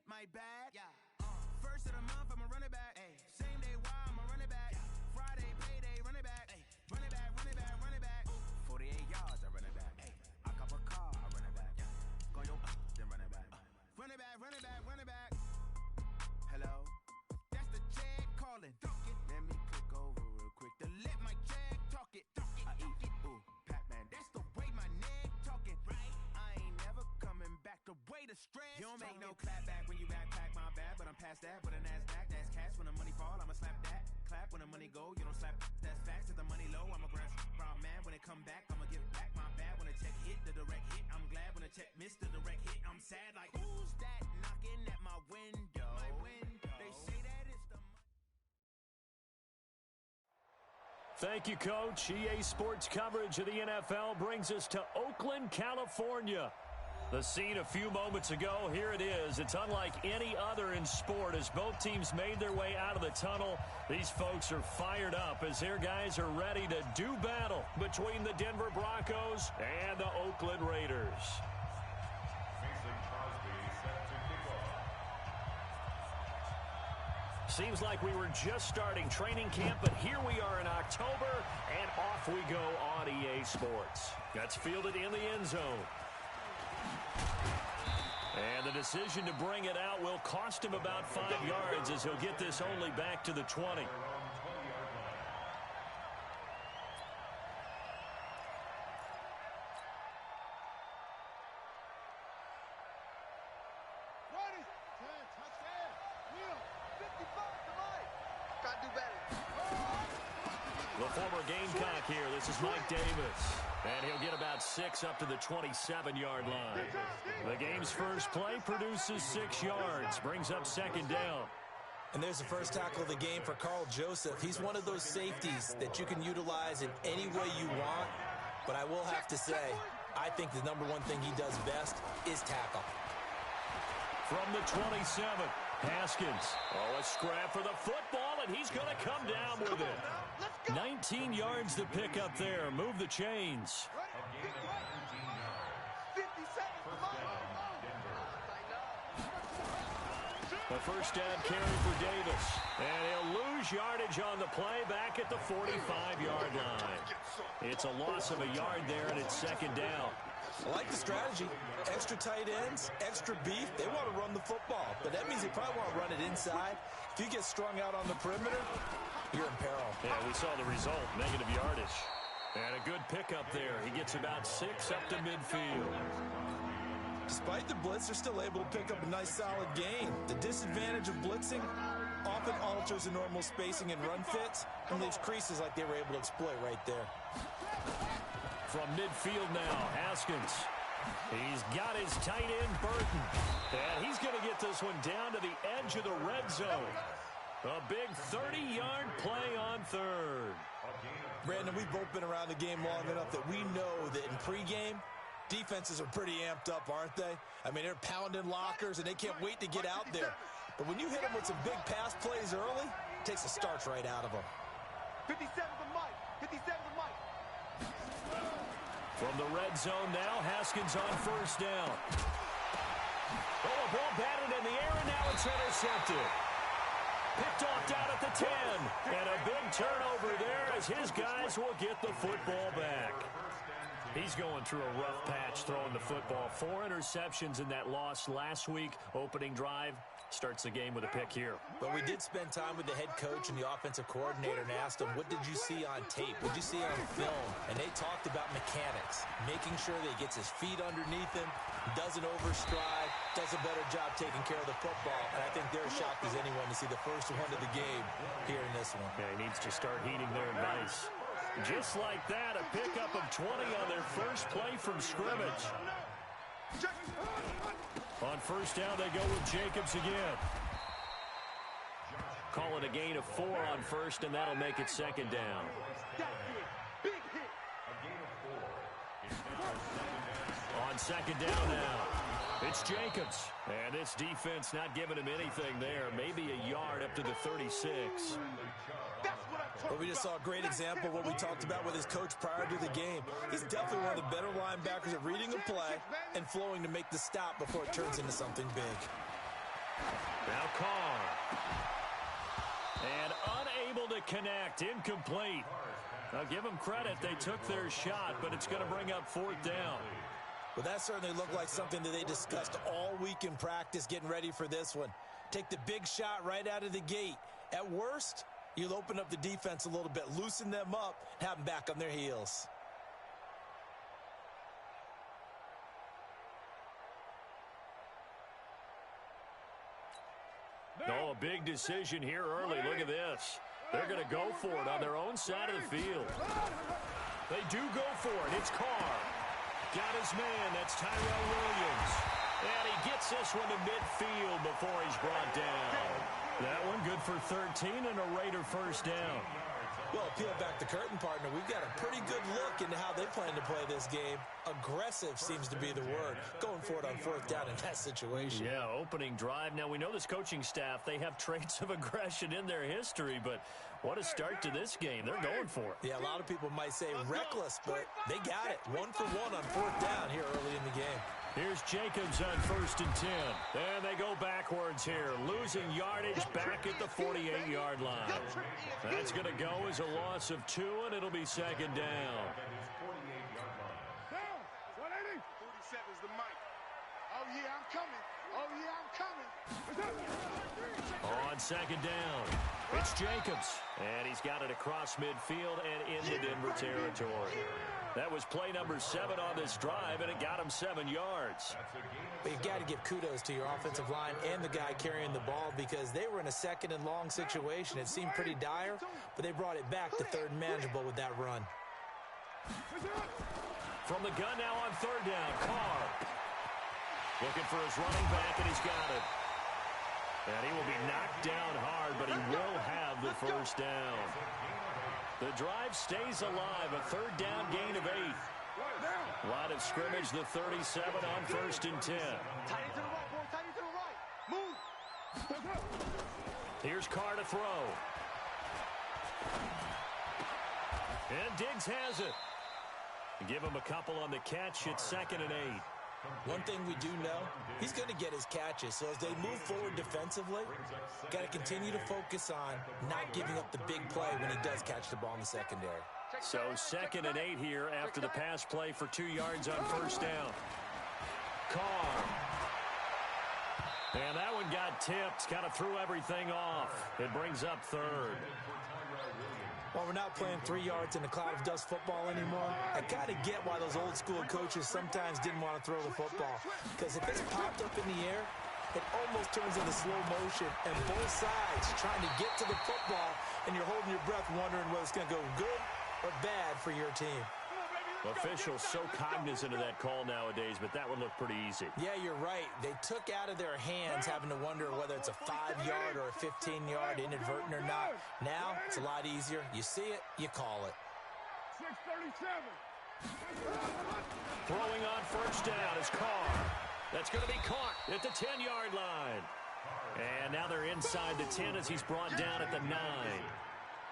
my bad. First of the month, I'm a running back. Same day, why I'm a running back. Friday, payday, running back. Running back, running back, running back. 48 yards, I run it back. I cop a car, I run it back. Go yo, then run it back. Run it back, run it back, run it back. Hello? That's the Jag calling. Let me click over real quick to let my Jag talk it. I eat, ooh, Pac-Man. That's the way my neck talking. Right? I ain't never coming back. The way the stress. You don't make no clap back when you backpack, my bad. But I'm past that with a NASDAQ. That's cash when the money fall. I'ma slap that. Clap when the money go. You don't slap. That's facts. If the money low, I'ma grab brown man. When it come back, I'ma give back my bad. When the check hit, the direct hit. I'm glad when the check missed the direct hit. I'm sad like, who's that knocking at my window? They say that it's the... Thank you, Coach. EA Sports coverage of the NFL brings us to Oakland, California. The scene a few moments ago, here it is. It's unlike any other in sport as both teams made their way out of the tunnel. These folks are fired up as their guys are ready to do battle between the Denver Broncos and the Oakland Raiders. Seems like we were just starting training camp, but here we are in October, and off we go on EA Sports. That's fielded in the end zone. And the decision to bring it out will cost him about 5 yards as he'll get this only back to the 20. The former Gamecock here. This is Mike Davis. And he'll get about 6 up to the 27-yard line. The game's first play produces 6 yards. Brings up second down. And there's the first tackle of the game for Carl Joseph. He's one of those safeties that you can utilize in any way you want. But I will have to say, I think the number one thing he does best is tackle. From the 27, Haskins. Oh, a scrap for the football, and he's going to come down with it. 19 yards to pick up there. Move the chains. A first down carry for Davis. And he'll lose yardage on the play back at the 45-yard line. It's a loss of a yard there, and it's second down. I like the strategy. Extra tight ends, extra beef. They want to run the football, but that means they probably want to run it inside. If you get strung out on the perimeter, you're in peril. Yeah, we saw the result, negative yardage. And a good pickup there. He gets about 6 up to midfield. Despite the blitz, they're still able to pick up a nice, solid gain. The disadvantage of blitzing often alters the normal spacing and run fits and leaves creases like they were able to exploit right there. From midfield now, Haskins. He's got his tight end, Burton. And he's going to get this one down to the edge of the red zone. A big 30-yard play on third. Brandon, we've both been around the game long enough that we know that in pregame, defenses are pretty amped up, aren't they? I mean, they're pounding lockers, and they can't wait to get out there. But when you hit them with some big pass plays early, it takes the starch right out of them. 57 to Mike. 57 to Mike. From the red zone now, Haskins on first down. Oh, a ball batted in the air, and now it's intercepted. Picked off down at the 10. And a big turnover there as his guys will get the football back. He's going through a rough patch throwing the football. 4 interceptions in that loss last week. Opening drive starts the game with a pick here. But we did spend time with the head coach and the offensive coordinator and asked him, what did you see on tape? What did you see on film? And they talked about mechanics, making sure that he gets his feet underneath him, doesn't overstride, does a better job taking care of the football. And I think they're shocked as anyone to see the first one of the game here in this one. Yeah, he needs to start heeding their advice. Just like that, a pickup of 20 on their first play from scrimmage. On first down, they go with Jacobs again. Call it a gain of 4 on first, and that'll make it second down. On second down now, it's Jacobs. And this defense not giving him anything there. Maybe a yard up to the 36. Well, we just saw a great example of what we talked about with his coach prior to the game. He's definitely one of the better linebackers at reading a play and flowing to make the stop before it turns into something big. Now Carr. And unable to connect. Incomplete. Now give them credit. They took their shot, but it's going to bring up fourth down. Well, that certainly looked like something that they discussed all week in practice getting ready for this one. Take the big shot right out of the gate. At worst, you'll open up the defense a little bit, loosen them up, have them back on their heels. Oh, a big decision here early. Look at this. They're going to go for it on their own side of the field. They do go for it. It's Carr. Got his man. That's Tyrell Williams. And he gets this one to midfield before he's brought down. That one good for 13 and a Raider first down. Well, peel back the curtain, partner. We've got a pretty good look into how they plan to play this game. Aggressive seems to be the word. Going for it on fourth down in that situation. Yeah, opening drive. Now, we know this coaching staff, they have traits of aggression in their history, but what a start to this game. They're going for it. Yeah, a lot of people might say reckless, but they got it. 1 for 1 on fourth down here early in the game. Here's Jacobs on 1st and 10. And they go backwards here, losing yardage back at the 48-yard line. That's going to go as a loss of 2, and it'll be second down. 47's the mic. Oh, yeah, I'm coming. Oh, yeah, I'm coming. On second down, it's Jacobs. And he's got it across midfield and into Denver territory. That was play number 7 on this drive, and it got him 7 yards. But you've got to give kudos to your offensive line and the guy carrying the ball because they were in a second and long situation. It seemed pretty dire, but they brought it back to third and manageable with that run. From the gun now on third down, Carr. Looking for his running back, and he's got it. And he will be knocked down hard, but he will have the first down. The drive stays alive, a third down gain of 8. Line of scrimmage, the 37 on 1st and 10. Tight end to the right, boy. Tight end to the right. Move. Here's Carr to throw. And Diggs has it. Give him a couple on the catch. It's 2nd and 8. One thing we do know, he's going to get his catches. So as they move forward defensively, got to continue to focus on not giving up the big play when he does catch the ball in the secondary. So 2nd and 8 here after the pass play for 2 yards on first down. Carr. And that one got tipped. Kind of threw everything off. It brings up 3rd. While we're not playing 3 yards in a cloud of dust football anymore, I kind of get why those old school coaches sometimes didn't want to throw the football. Because if it's popped up in the air, it almost turns into slow motion, and both sides trying to get to the football, and you're holding your breath wondering whether it's going to go good or bad for your team. Officials so cognizant of that call nowadays, but that would look pretty easy. Yeah, you're right. They took out of their hands having to wonder whether it's a 5-yard or a 15-yard inadvertent or not. Now, it's a lot easier. You see it, you call it. 637. Throwing on first down is Carr. That's going to be caught at the 10-yard line. And now they're inside the 10 as he's brought down at the 9.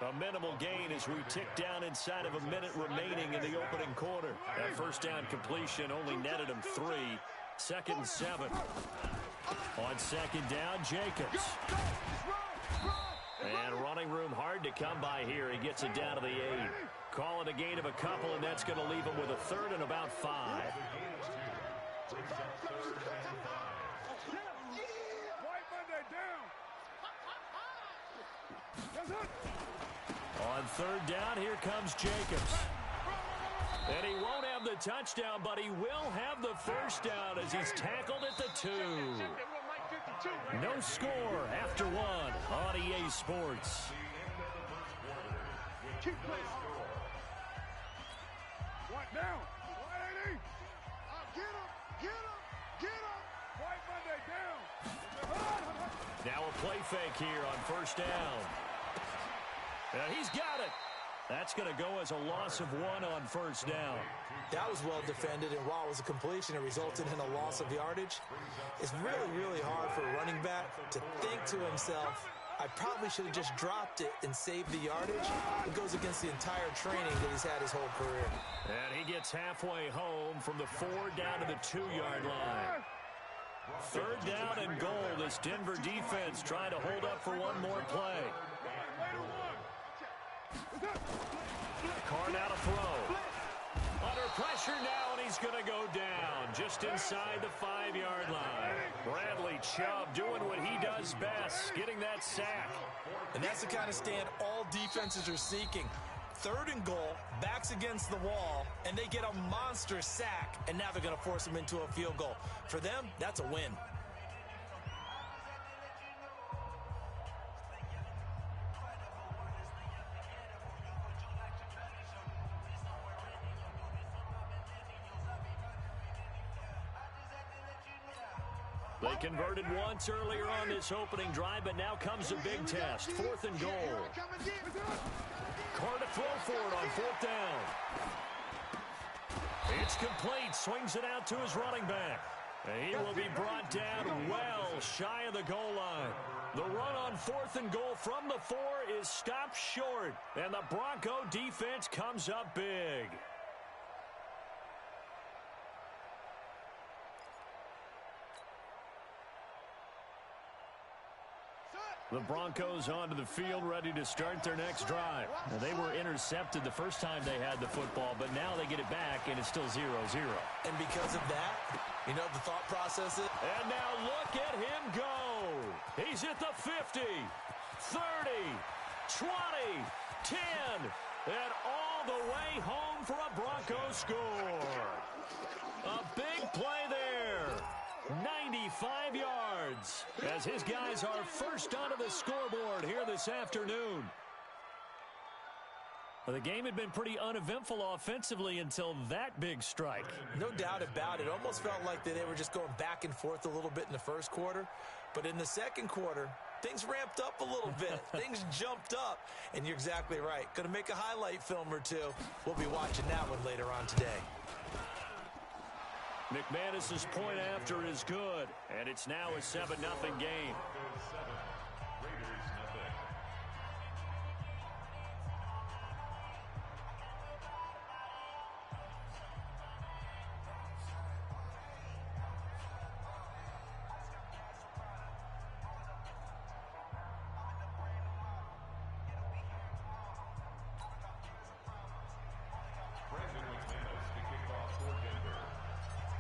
A minimal gain as we tick down inside of a minute remaining in the opening quarter. That first down completion only netted him 3. 2nd and 7. On second down, Jacobs. And running room hard to come by here. He gets it down to the 8. Call it a gain of a couple, and that's going to leave him with a 3rd and about 5. On third down, here comes Jacobs. And he won't have the touchdown, but he will have the first down as he's tackled at the 2. No score after 1 on EA Sports. Keep playing. What now? 180. Get him. Get him. Get him. White Monday down. Now a play fake here on first down. And he's got it. That's going to go as a loss of 1 on first down. That was well defended, and while it was a completion, it resulted in a loss of yardage. It's really, really hard for a running back to think to himself, I probably should have just dropped it and saved the yardage. It goes against the entire training that he's had his whole career. And he gets halfway home from the 4 down to the 2-yard line. Third down and goal This Denver defense trying to hold up for one more play. Carr now to throw. Under pressure now, and he's going to go down just inside the 5-yard line. Bradley Chubb doing what he does best, getting that sack. And that's the kind of stand all defenses are seeking. 3rd and goal, backs against the wall, and they get a monster sack, and now they're going to force them into a field goal. For them, that's a win. They converted once earlier on this opening drive, but now comes a big test. 4th and goal. Carr to throw for it on 4th down. It's complete. Swings it out to his running back. He will be brought down well shy of the goal line. The run on 4th and goal from the 4 is stopped short, and the Bronco defense comes up big. The Broncos onto the field, ready to start their next drive. Now, they were intercepted the first time they had the football, but now they get it back, and it's still 0-0. And because of that, you know the thought process is? And now look at him go. He's at the 50, 30, 20, 10, and all the way home for a Bronco score. A big play there. 95 yards as his guys are first onto the scoreboard here this afternoon. Well, the game had been pretty uneventful offensively until that big strike. No doubt about it. Almost felt like they were just going back and forth a little bit in the first quarter. But in the second quarter, things ramped up a little bit. Things jumped up. And you're exactly right. Going to make a highlight film or two. We'll be watching that one later on today. McManus's point after is good, and it's now a 7-0 game.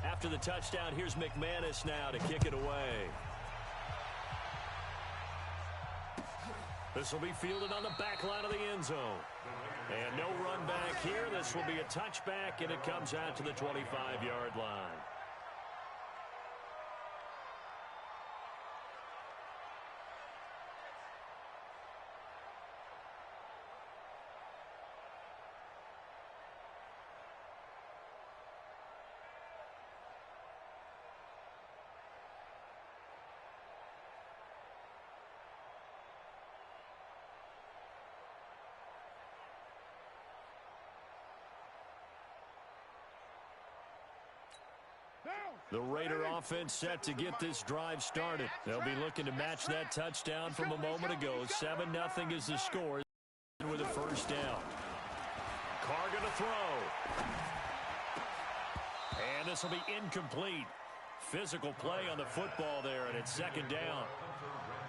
After the touchdown, here's McManus now to kick it away. This will be fielded on the back line of the end zone. And no run back here. This will be a touchback, and it comes out to the 25-yard line. The Raider offense set to get this drive started. They'll be looking to match that touchdown from a moment ago. 7-0 is the score with a first down. Carr going to throw. And this will be incomplete. Physical play on the football there, and it's 2nd down.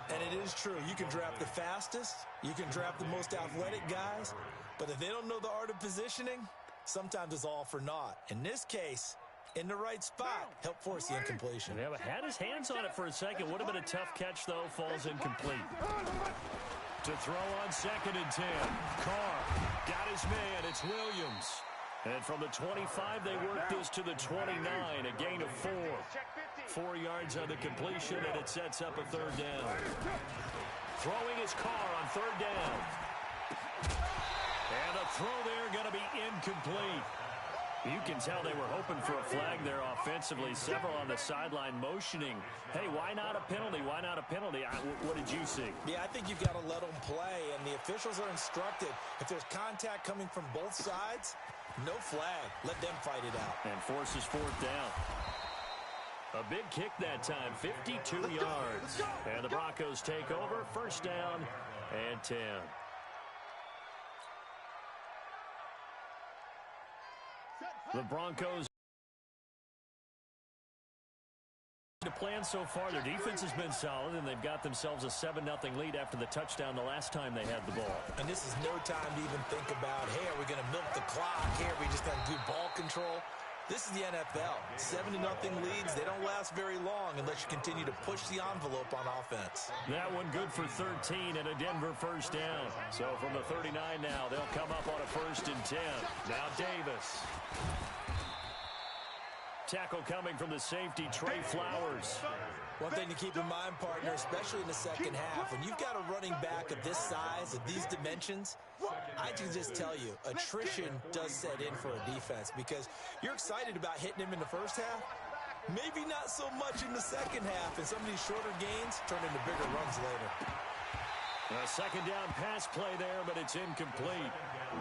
And it is true. You can draft the fastest. You can draft the most athletic guys. But if they don't know the art of positioning, sometimes it's all for naught. In this case, in the right spot, help force the incompletion. Yeah, but had his hands on it for a second. Would have been a tough catch, though. Falls incomplete. To throw on 2nd and 10. Carr got his man. It's Williams. And from the 25, they work this to the 29. A gain of 4. 4 yards on the completion, and it sets up a 3rd down. Throwing his Carr on 3rd down. And the throw there going to be incomplete. You can tell they were hoping for a flag there offensively. Several on the sideline motioning. Hey, why not a penalty? Why not a penalty? What did you see? Yeah, I think you've got to let them play, and the officials are instructed. If there's contact coming from both sides, no flag. Let them fight it out. And forces 4th down. A big kick that time, 52 yards. And the Broncos take over, 1st down and 10. The Broncos The plan so far, their defense has been solid, and they've got themselves a 7-0 lead after the touchdown the last time they had the ball. And this is no time to even think about, hey, are we going to milk the clock? Hey, are we just going to do ball control? This is the NFL. 7-0 leads, they don't last very long unless you continue to push the envelope on offense. That one good for 13 and a Denver first down. So from the 39 now, they'll come up on a 1st and 10. Now Davis. Tackle coming from the safety, Trey Flowers. One thing to keep in mind, partner, especially in the second half, when you've got a running back of this size, of these dimensions, I can just tell you, attrition does set in for a defense because you're excited about hitting him in the first half. Maybe not so much in the second half, and some of these shorter gains turn into bigger runs later. A second down pass play there, but it's incomplete.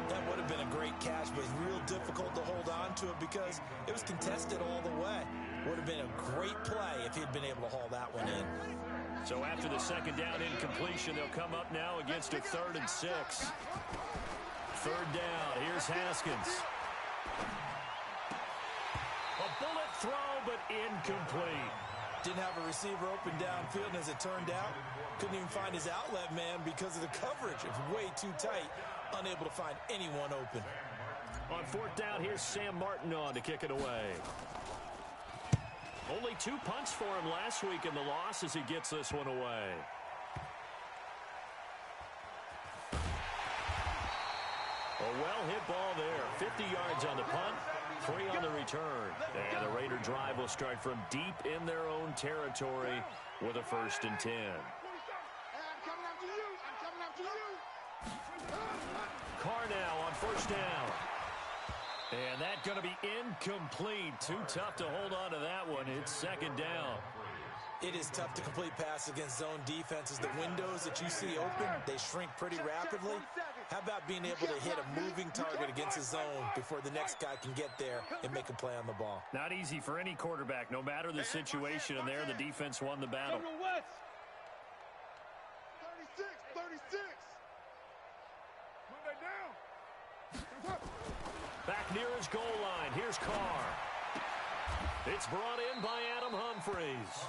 That would have been a great catch, but it's real difficult to hold on to it because it was contested all the way. Would have been a great play if he'd been able to haul that one in. So after the second down incompletion, they'll come up now against a 3rd and 6. 3rd down, here's Haskins. A bullet throw, but incomplete. Didn't have a receiver open downfield, and as it turned out, couldn't even find his outlet man because of the coverage. It was way too tight, unable to find anyone open. On 4th down, here's Sam Martin on to kick it away. Only 2 punts for him last week in the loss as he gets this one away. A well-hit ball there. 50 yards on the punt, 3 on the return. And the Raider drive will start from deep in their own territory with a 1st and 10. Carr now on 1st down. And that's going to be incomplete. Too tough to hold on to that one. It's 2nd down. It is tough to complete pass against zone defenses. The windows that you see open, they shrink pretty rapidly. How about being able to hit a moving target against a zone before the next guy can get there and make a play on the ball? Not easy for any quarterback, no matter the situation. And there, the defense won the battle. 36. Monday down. Back near his goal line. Here's Carr. It's brought in by Adam Humphries.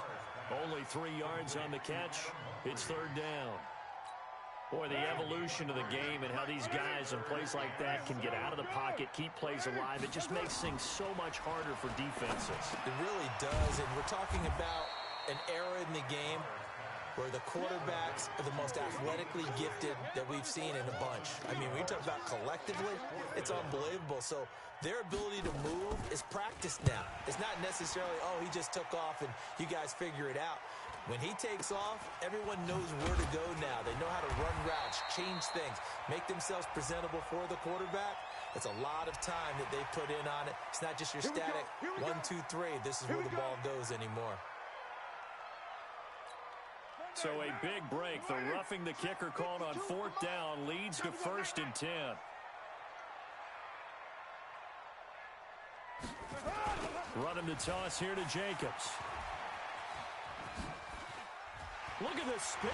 Only 3 yards on the catch. It's 3rd down. Boy, the evolution of the game and how these guys in plays like that can get out of the pocket, keep plays alive, it just makes things so much harder for defenses. It really does, and we're talking about an era in the game where the quarterbacks are the most athletically gifted that we've seen in a bunch. I mean, when you talk about collectively, it's unbelievable. So their ability to move is practiced now. It's not necessarily, oh, he just took off and you guys figure it out. When he takes off, everyone knows where to go now. They know how to run routes, change things, make themselves presentable for the quarterback. It's a lot of time that they put in on it. It's not just your static 1, 2, 3. This is where the ball goes anymore. So a big break. The roughing the kicker called on 4th down leads to 1st and 10. Running the toss here to Jacobs. Look at the spin.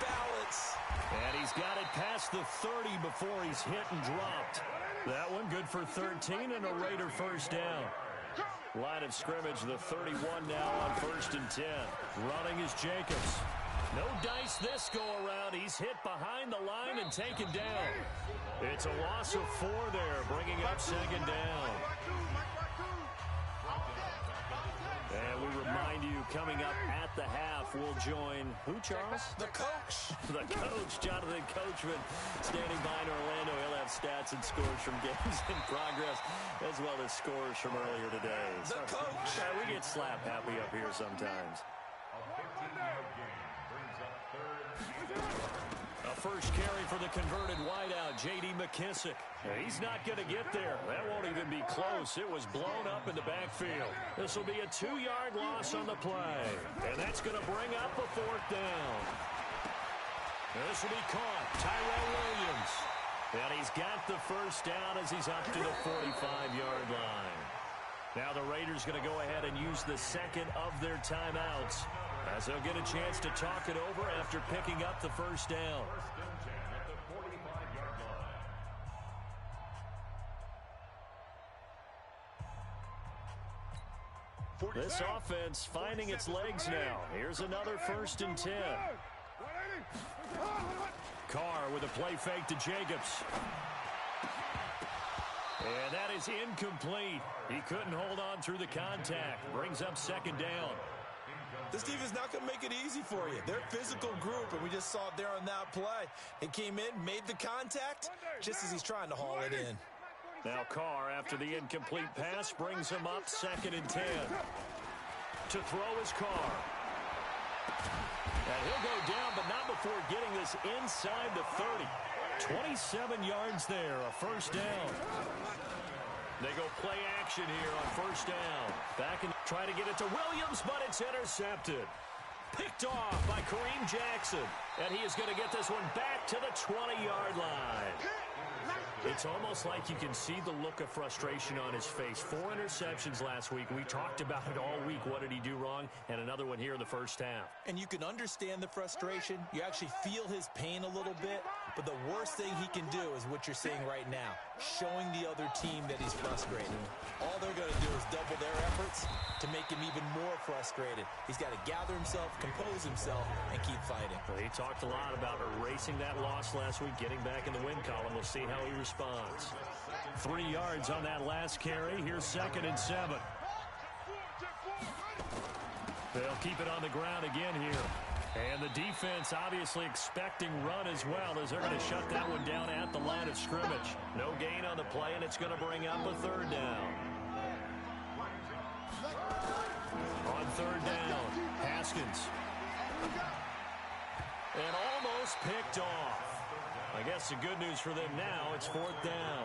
Balance. And he's got it past the 30 before he's hit and dropped. That one good for 13 and a Raider 1st down. Line of scrimmage, the 31 now on 1st and 10. Running is Jacobs. No dice this go-around. He's hit behind the line and taken down. It's a loss of 4 there, bringing up 2nd down. And we remind you, coming up at the half, we'll join, who, Charles? The coach. The coach, Jonathan Coachman, standing by in Orlando. He'll have stats and scores from games in progress, as well as scores from earlier today. The coach. We get slap happy up here sometimes. A first carry for the converted wideout, J.D. McKissick. He's not going to get there. That won't even be close. It was blown up in the backfield. This will be a 2-yard loss on the play. And that's going to bring up a 4th down. And this will be caught. Tyrell Williams. And he's got the 1st down as he's up to the 45-yard line. Now the Raiders going to go ahead and use the 2nd of their timeouts, as they'll get a chance to talk it over after picking up the 1st down. This offense finding its legs now. Here's another 1st and 10. Carr with a play fake to Jacobs. And that is incomplete. He couldn't hold on through the contact. Brings up 2nd down. This team is not going to make it easy for you. They're a physical group, and we just saw it there on that play. He came in, made the contact, just as he's trying to haul it in. Now Carr, after the incomplete pass, brings him up 2nd and 10. To throw is Carr. And he'll go down, but not before getting this inside the 30. 27 yards there, a 1st down. They go play action here on 1st down. Back and try to get it to Williams, but it's intercepted. Picked off by Kareem Jackson. And he is going to get this one back to the 20-yard line. It's almost like you can see the look of frustration on his face. 4 interceptions last week. We talked about it all week. What did he do wrong? And another one here in the 1st half. And you can understand the frustration. You actually feel his pain a little bit. But the worst thing he can do is what you're seeing right now, showing the other team that he's frustrated. All they're going to do is double their efforts to make him even more frustrated. He's got to gather himself, compose himself, and keep fighting. Well, he talked a lot about erasing that loss last week, getting back in the win column. We'll see how he responds. 3 yards on that last carry. Here's 2nd and 7. They'll keep it on the ground again here. And the defense obviously expecting run as well, as they're going to shut that one down at the line of scrimmage. No gain on the play, and it's going to bring up a 3rd down. On 3rd down, Haskins. And almost picked off. I guess the good news for them now, it's 4th down.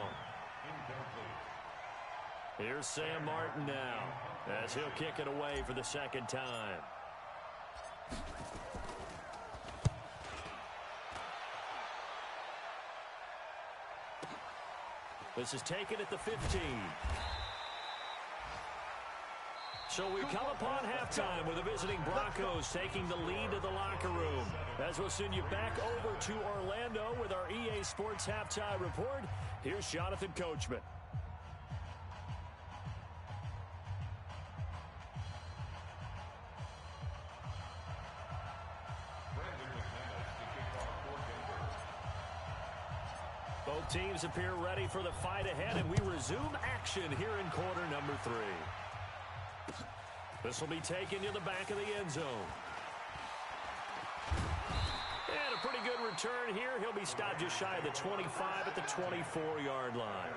Here's Sam Martin now, as he'll kick it away for the 2nd time. This is taken at the 15. So we come upon halftime with the visiting Broncos taking the lead to the locker room. As we'll send you back over to Orlando with our EA Sports Halftime Report, here's Jonathan Coachman. Both teams appear ready for the fight ahead, and we resume action here in quarter number 3. This will be taken to the back of the end zone. And a pretty good return here. He'll be stopped just shy of the 25 at the 24-yard line.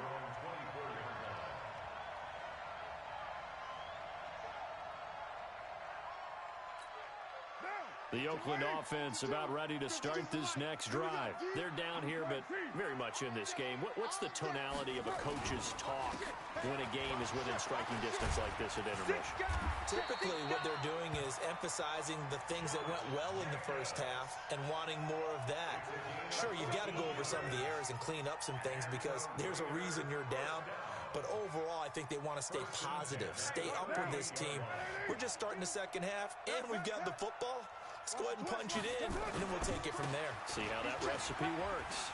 The Oakland offense about ready to start this next drive. They're down here, but very much in this game. What's the tonality of a coach's talk when a game is within striking distance like this at intermission? Typically, what they're doing is emphasizing the things that went well in the 1st half and wanting more of that. Sure, you've got to go over some of the errors and clean up some things because there's a reason you're down. But overall, I think they want to stay positive, stay up with this team. We're just starting the 2nd half, and we've got the football. Let's go ahead and punch it in, and then we'll take it from there. See how that recipe works.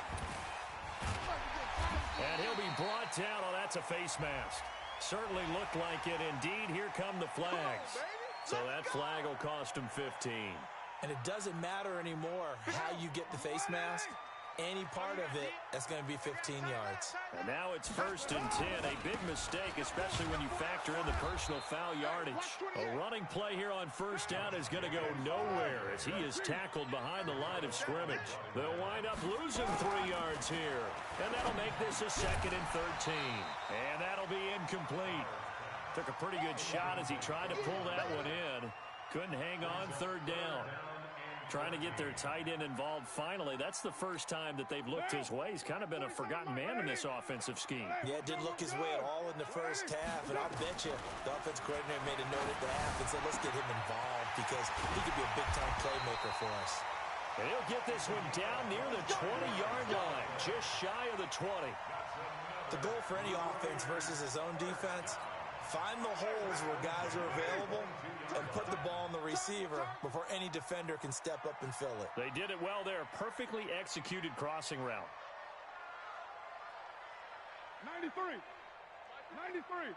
And he'll be brought down. Oh, that's a face mask. Certainly looked like it. Indeed, here come the flags. So that flag will cost him 15. And it doesn't matter anymore how you get the face mask. Any part of it, that's going to be 15 yards. And now it's 1st and 10. A big mistake, especially when you factor in the personal foul yardage. A running play here on 1st down is going to go nowhere as he is tackled behind the line of scrimmage. They'll wind up losing 3 yards here. And that'll make this a 2nd and 13. And that'll be incomplete. Took a pretty good shot as he tried to pull that one in. Couldn't hang on 3rd down. Trying to get their tight end involved finally. That's the first time that they've looked his way. He's kind of been a forgotten man in this offensive scheme. Yeah, it didn't look his way at all in the 1st half. And I'll bet you the offensive coordinator made a note at the half and said, let's get him involved because he could be a big-time playmaker for us. And he'll get this one down near the 20-yard line, just shy of the 20. The goal for any offense versus his own defense, find the holes where guys are available and put the ball on the receiver before any defender can step up and fill it. They did it well there. Perfectly executed crossing route. 93. 93.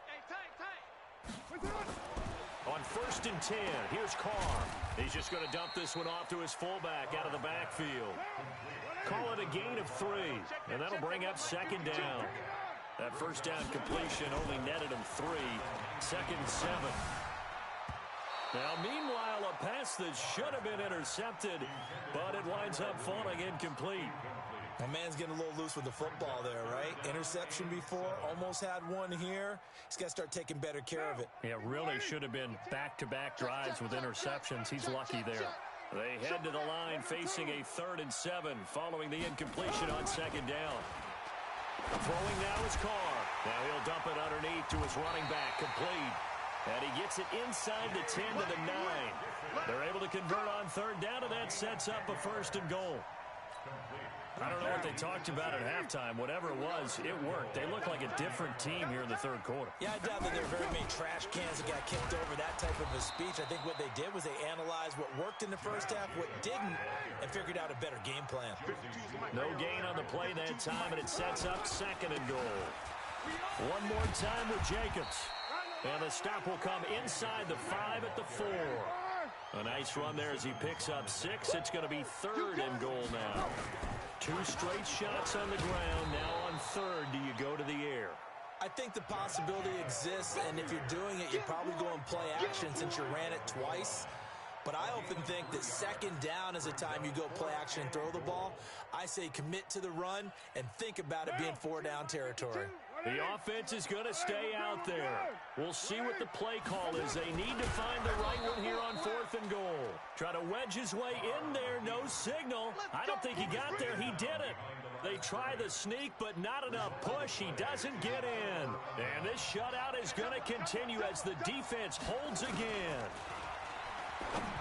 Hey, tight. On 1st and 10, here's Carr. He's just going to dump this one off to his fullback out of the backfield. Call it a gain of 3, and that'll bring up 2nd down. That first down completion only netted him 3. 2nd and 7. Now, meanwhile, a pass that should have been intercepted, but it winds up falling incomplete. My man's getting a little loose with the football there, right? Interception before, almost had one here. He's got to start taking better care of it. Yeah, really should have been back-to-back drives with interceptions. He's lucky there. They head to the line facing a 3rd and 7 following the incompletion on 2nd down. Throwing now is Carr. Now he'll dump it underneath to his running back, complete. And he gets it inside the 10 to the 9. They're able to convert on 3rd down, and that sets up a 1st and goal. I don't know what they talked about at halftime. Whatever it was, it worked. They look like a different team here in the 3rd quarter. Yeah, I doubt that there are very many trash cans that got kicked over, that type of a speech. I think what they did was they analyzed what worked in the first half, what didn't, and figured out a better game plan. No gain on the play that time, and it sets up 2nd and goal. One more time with Jacobs. And the stop will come inside the 5 at the 4. A nice run there as he picks up 6. It's going to be 3rd and goal now. 2 straight shots on the ground. Now on 3rd, do you go to the air? I think the possibility exists, and if you're doing it, you're probably going play action since you ran it twice. But I often think that 2nd down is a time you go play action and throw the ball. I say commit to the run and think about it being 4-down territory. The offense is going to stay out there. We'll see what the play call is. They need to find the right one here on 4th and goal. Try to wedge his way in there. No signal. I don't think he got there. He did it. They try the sneak, but not enough push. He doesn't get in. And this shutout is going to continue as the defense holds again.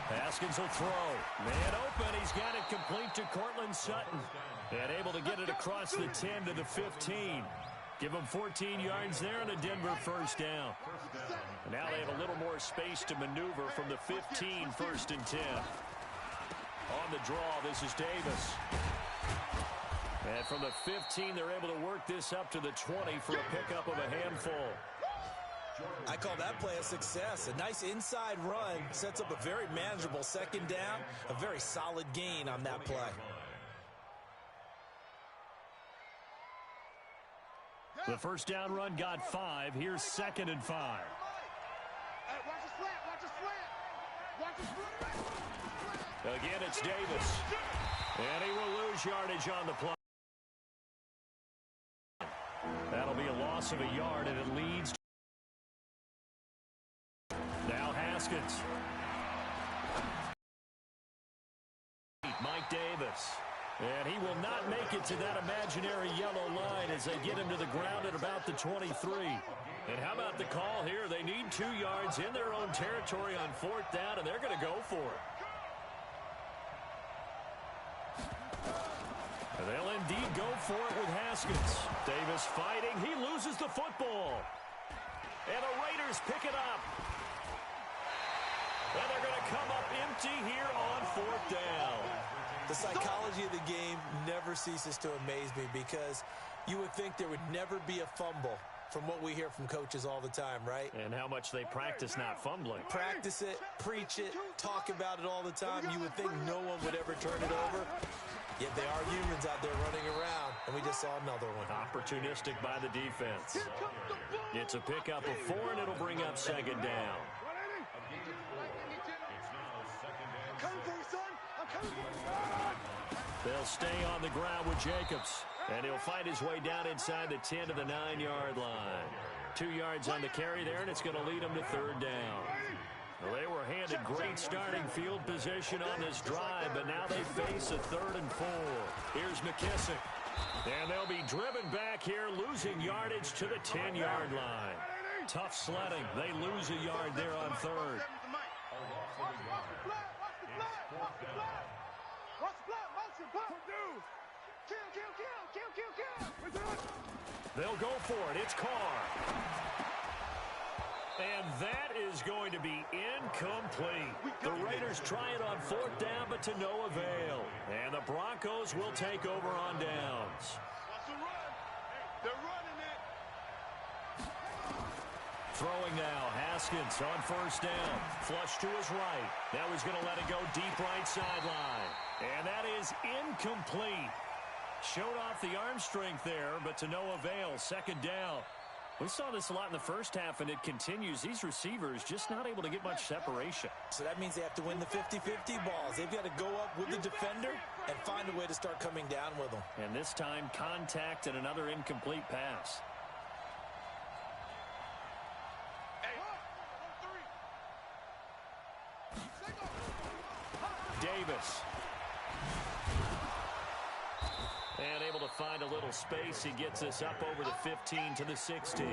Haskins will throw. Man open. He's got it complete to Cortland Sutton. And able to get it across the 10 to the 15. Give them 14 yards there and a Denver 1st down. And now they have a little more space to maneuver from the 15, 1st and 10. On the draw, this is Davis. And from the 15, they're able to work this up to the 20 for a pickup of a handful. I call that play a success. A nice inside run sets up a very manageable 2nd down. A very solid gain on that play. The 1st down run got 5. Here's 2nd and 5. Watch the slant, watch the slant. Watch the slant. Again, it's Davis. And he will lose yardage on the play. That'll be a loss of a yard, and it leads. Now Haskins. Mike Davis. And he will not make it to that imaginary yellow line as they get him to the ground at about the 23. And how about the call here? They need 2 yards in their own territory on 4th down, and they're going to go for it. And they'll indeed go for it with Haskins. Davis fighting. He loses the football. And the Raiders pick it up. And they're going to come up empty here on 4th down. The psychology of the game never ceases to amaze me because you would think there would never be a fumble from what we hear from coaches all the time, right? And how much they practice not fumbling. Practice it, preach it, talk about it all the time. You would think no one would ever turn it over. Yet they are humans out there running around, and we just saw another one. Opportunistic by the defense. It's a pickup of 4, and it'll bring up 2nd down. They'll stay on the ground with Jacobs. And he'll find his way down inside the 10 to the 9-yard line. 2 yards on the carry there, and it's going to lead him to 3rd down. Well, they were handed great starting field position on this drive, but now they face a 3rd and 4. Here's McKissick. And they'll be driven back here, losing yardage to the 10-yard line. Tough sledding. They lose a yard there on 3rd. They'll go for it. It's Carr. And that is going to be incomplete. The Raiders try it on 4th down, but to no avail. And the Broncos will take over on downs. Watch the run. They're running it. Throwing now, Haskins on first down. Flush to his right. Now he's going to let it go deep right sideline. And that is incomplete. Showed off the arm strength there, but to no avail. Second down. We saw this a lot in the first half, and it continues. These receivers just not able to get much separation. So that means they have to win the 50-50 balls. They've got to go up with the defender and find a way to start coming down with them. And this time, contact and another incomplete pass. Davis. And able to find a little space. He gets us up over the 15 to the 16.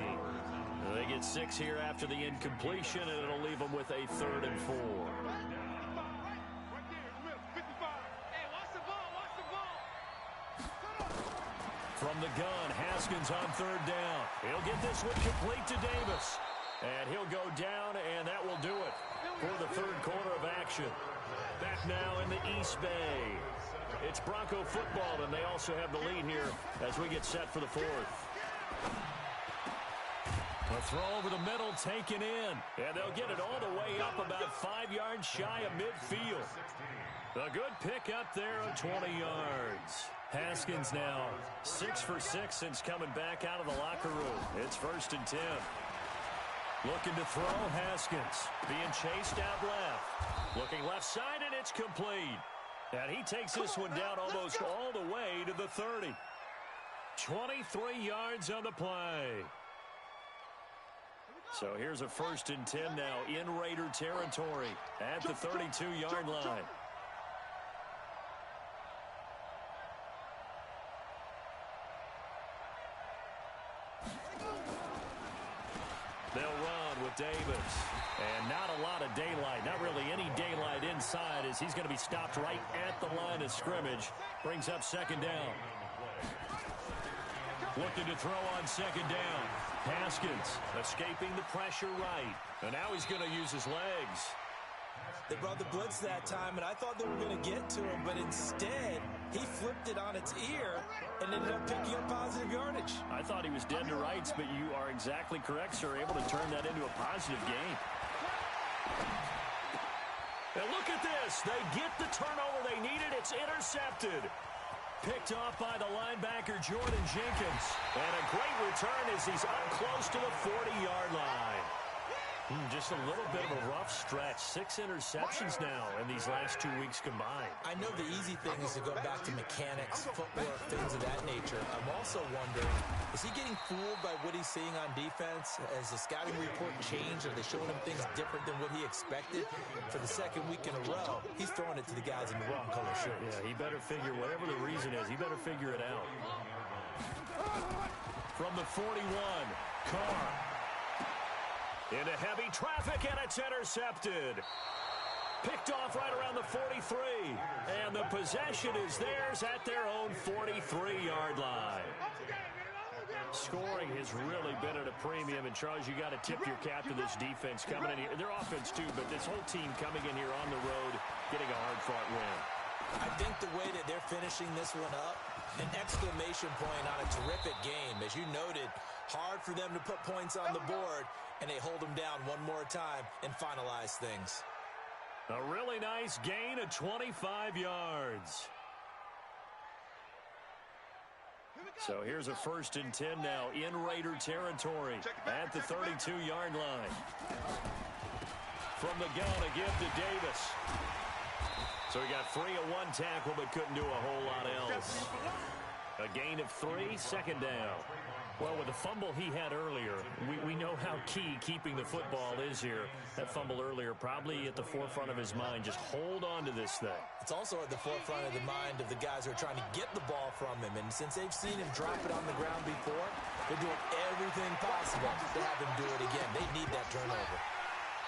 They get 6 here after the incompletion, and it'll leave them with a 3rd and 4. From the gun, Haskins on 3rd down. He'll get this one complete to Davis. And he'll go down, and that will do it for the 3rd quarter of action. Back now in the East Bay. It's Bronco football, and they also have the lead here as we get set for the 4th. A throw over the middle, taken in. And they'll get it all the way up about 5 yards shy of midfield. A good pick up there of 20 yards. Haskins now 6 for 6 since coming back out of the locker room. It's 1st and 10. Looking to throw, Haskins. Being chased out left. Looking left side, and it's complete. And he takes this one down almost all the way to the 30. 23 yards on the play. So here's a 1st and 10 now in Raider territory at the 32-yard line. They'll run with Davis. And not a lot of daylight. Not really any daylight inside as he's going to be stopped right at the line of scrimmage. Brings up 2nd down. Looking to throw on 2nd down. Haskins escaping the pressure right. And now he's going to use his legs. They brought the blitz that time, and I thought they were going to get to him, but instead, he flipped it on its ear and ended up picking up positive yardage. I thought he was dead to rights, but you are exactly correct, sir. Able to turn that into a positive gain. And look at this. They get the turnover they needed. It's intercepted. Picked off by the linebacker, Jordan Jenkins. And a great return as he's up close to the 40-yard line. Just a little bit of a rough stretch. 6 interceptions now in these last 2 weeks combined. I know the easy thing is to go back to mechanics, footwork, things of that nature. I'm also wondering, is he getting fooled by what he's seeing on defense? Has the scouting report changed? Are they showing him things different than what he expected? For the 2nd week in a row, he's throwing it to the guys in the wrong color shirts. Yeah, he better figure, whatever the reason is, he better figure it out. From the 41, Carr. Into heavy traffic, and it's intercepted. Picked off right around the 43. And the possession is theirs at their own 43-yard line. Scoring has really been at a premium. And, Charles, you got to tip your cap to this defense coming in here. Their offense, too, but this whole team coming in here on the road, getting a hard-fought win. I think the way that they're finishing this one up, an exclamation point on a terrific game. As you noted, hard for them to put points on the board, and they hold them down one more time and finalize things. A really nice gain of 25 yards. So here's a 1st and 10 now in Raider territory at the 32-yard line. From the gun, a give to Davis. So he got free of 1 tackle but couldn't do a whole lot else. A gain of 3, 2nd down. Well, with the fumble he had earlier, we know how key keeping the football is here. That fumble earlier probably at the forefront of his mind. Just hold on to this thing. It's also at the forefront of the mind of the guys who are trying to get the ball from him. And since they've seen him drop it on the ground before, they're doing everything possible to have him do it again. They need that turnover.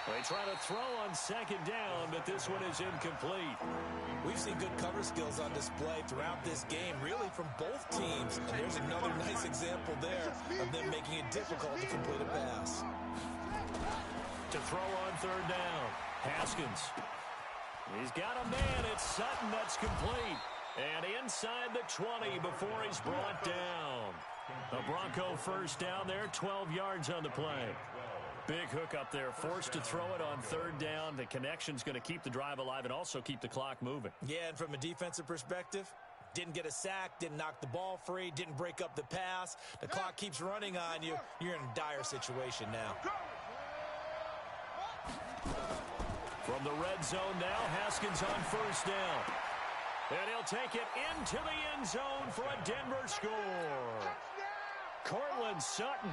They try to throw on 2nd down, but this one is incomplete. We've seen good cover skills on display throughout this game, really from both teams. And there's another nice example there of them making it difficult to complete a pass. To throw on 3rd down, Haskins. He's got a man. It's Sutton that's complete. And inside the 20 before he's brought down. The Bronco 1st down there, 12 yards on the play. Big hook up there, forced to throw it on third down. The connection's going to keep the drive alive and also keep the clock moving. Yeah, and from a defensive perspective, didn't get a sack, didn't knock the ball free, didn't break up the pass. The clock keeps running on you. You're in a dire situation now. From the red zone now, Haskins on first down. And he'll take it into the end zone for a Denver score. Cortland Sutton,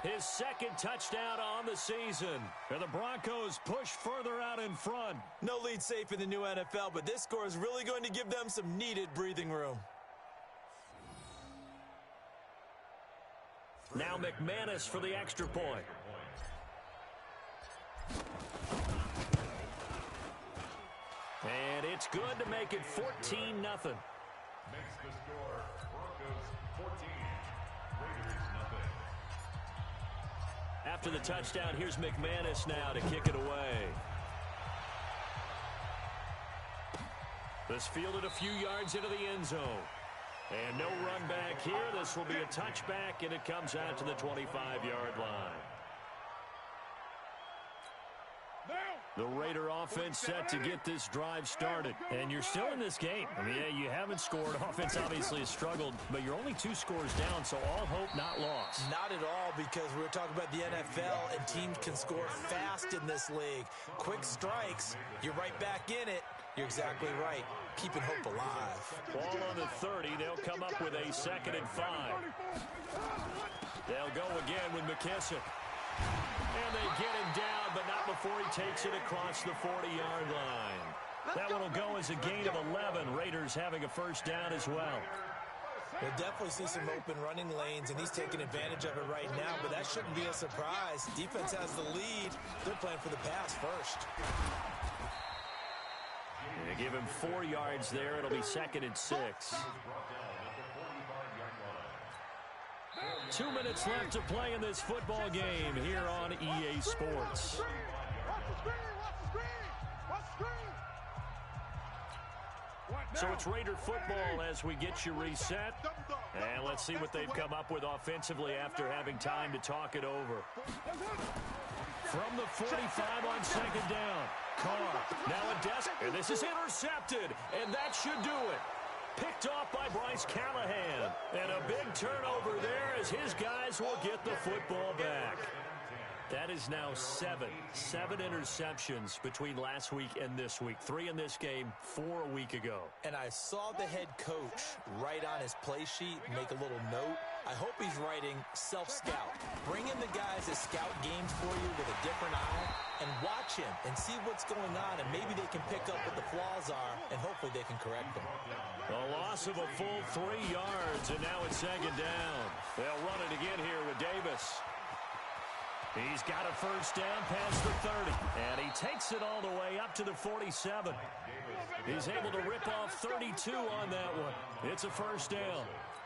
his second touchdown on the season. And the Broncos push further out in front. No lead safe in the new NFL, but this score is really going to give them some needed breathing room. Now McManus for the extra point. And it's good to make it 14-0. Makes the score Broncos 14, Raiders nothing. After the touchdown, here's McManus now to kick it away. This fielded a few yards into the end zone. And no run back here. This will be a touchback, and it comes out to the 25-yard line. The Raider offense set to get this drive started. And you're still in this game. I mean, yeah, you haven't scored. Offense obviously has struggled, but you're only 2 scores down, so all hope not lost. Not at all, because we were talking about the NFL, and teams can score fast in this league. Quick strikes, you're right back in it. You're exactly right. Keeping hope alive. Ball on the 30. They'll come up with a 2nd and 5. They'll go again with McKissick. And they get him down, but not before he takes it across the 40-yard line. That one will go as a gain of 11. Raiders having a first down as well. We'll definitely see some open running lanes, and he's taking advantage of it right now, but that shouldn't be a surprise. Defense has the lead. They're playing for the pass first. They give him 4 yards there. It'll be 2nd and 6. 2 minutes left to play in this football game here on EA Sports. So it's Raider football as we get you reset. And let's see what they've come up with offensively after having time to talk it over. From the 45 on 2nd down. Carr, now a desk, and this is intercepted, and that should do it. Picked off by Bryce Callahan. And a big turnover there as his guys will get the football back. That is now 7 interceptions between last week and this week. 3 in this game, 4 a week ago. And I saw the head coach write on his play sheet, make a little note. I hope he's writing self-scout. Bring in the guys that scout games for you with a different eye and watch him and see what's going on, and maybe they can pick up what the flaws are, and hopefully they can correct them. A loss of a full 3 yards, and now it's 2nd down. They'll run it again here with Davis. He's got a first down past the 30, and he takes it all the way up to the 47. He's able to rip off 32 on that one. It's a first down.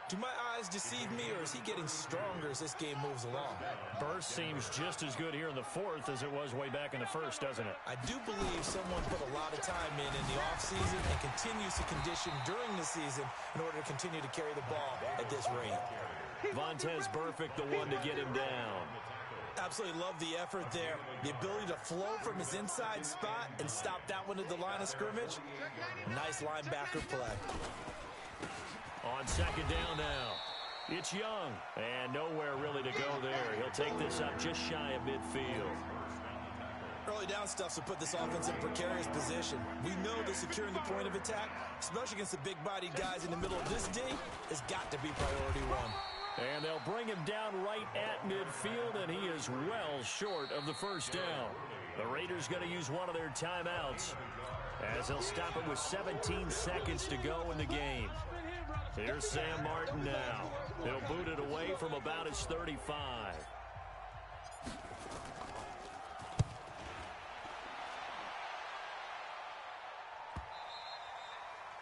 Do my eyes deceive me, or is he getting stronger as this game moves along? Burst seems just as good here in the 4th as it was way back in the 1st, doesn't it? I do believe someone put a lot of time in the offseason and continues to condition during the season in order to continue to carry the ball at this rate. Vontez Burfict, the one to get him down. Absolutely love the effort there. The ability to flow from his inside spot and stop that one at the line of scrimmage. Nice linebacker play. On 2nd down now. It's Young. And nowhere really to go there. He'll take this up just shy of midfield. Early down stuff to put this offense in a precarious position. We know that securing the point of attack, especially against the big-bodied guys in the middle of this D, has got to be priority 1. And they'll bring him down right at midfield, and he is well short of the first down. The Raiders going to use one of their timeouts as they'll stop it with 17 seconds to go in the game. Here's Sam Martin now. He'll boot it away from about his 35.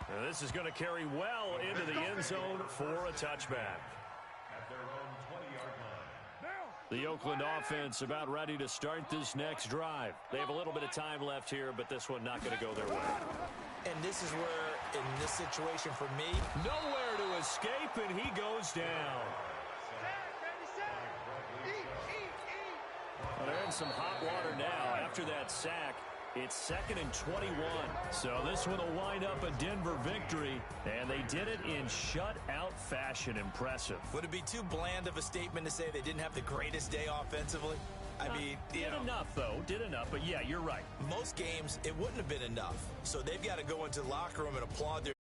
Now this is going to carry well into the end zone for a touchback. The Oakland offense about ready to start this next drive. They have a little bit of time left here, but this one not going to go their way. And this is where, in this situation for me, nowhere to escape, and he goes down. Well, they're in some hot water now after that sack. It's 2nd and 21. So this one will wind up a Denver victory, and they did it in shutout fashion. Impressive. Would it be too bland of a statement to say they didn't have the greatest day offensively? I mean, did enough, though. Did enough. But, yeah, you're right. Most games, it wouldn't have been enough. So they've got to go into the locker room and applaud their